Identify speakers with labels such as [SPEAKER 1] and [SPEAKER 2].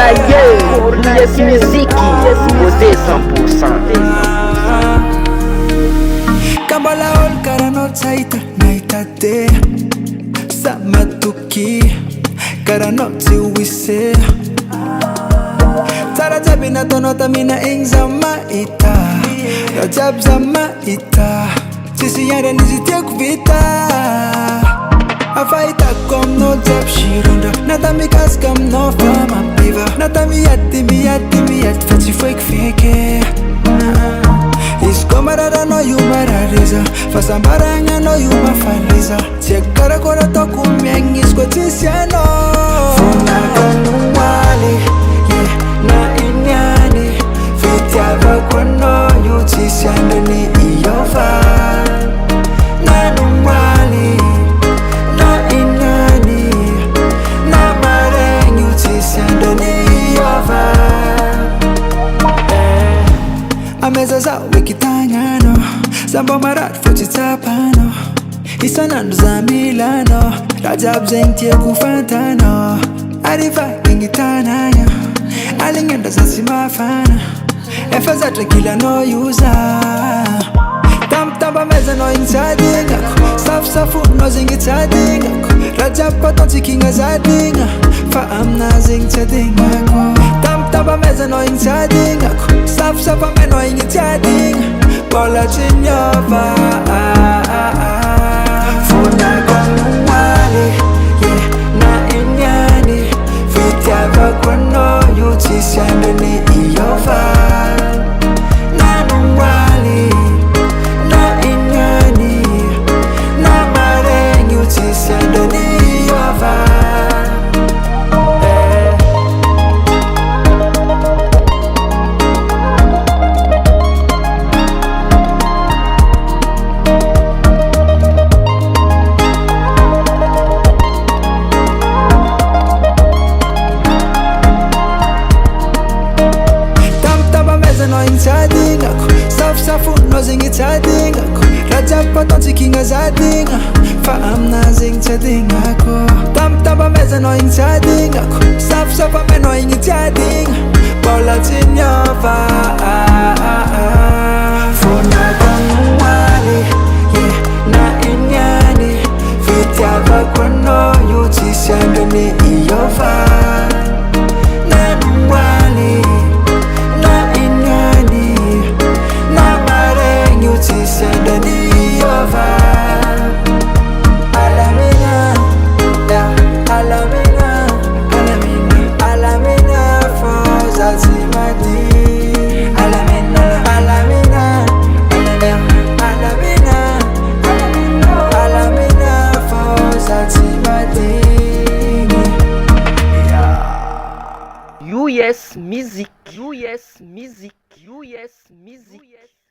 [SPEAKER 1] Yes, musique, nouveauté 100%.
[SPEAKER 2] Kambala ol karano taita naitate samatuki karano tiwise tarajabi na tonota mina ingzama ita rajab zama ita sisi yare nizitie kuvita afaita kom no jab shirunda natami kaskam no fama piva natami yat fati fake fake Iskomarara no yumarariza Fasambaranya no yumafaliza Tiekara kora toku mieng isko tisiano Funa kanumwali na inyani Fitiava kono yu tisiano ni iyova Nanumwali na inyani Na mareng yu tisiano ni iyova Ameza za wikitanyano Zambo marat futitapano Isanando za Milano Rajab zentie kufantano Arifa kingitananya Alingenda za simafana Efeza tequila no yuza Tamba meza no insadinga Safu no zingitadinga Rajab patonti kinga zadinga Faamna zingitadinga Tamba meza no insadinga Safu me no ingitadinga Bola chinyova Funa kanumwali na inyani Fitiava kono yutisiando ni iyova Nanumwali na inyani Na mareng yutisiando ni iyova Safu no zingitadinga Rajab patonti kinga zadinga Faamna zingitadinga Tamba meza no ingitadinga Safu me no ingitadinga Bola chinyova Funa kanumwali na inyani Fitiava kono yutisiando ni iyova Nanumwali na inyani Na mareng yutisiando ni iyova Alamina, alamina, alamina, alamina Foza zimadi Alamina, alamina, alamina, alamina Foza zimadi
[SPEAKER 1] US musique, US musique, US musique.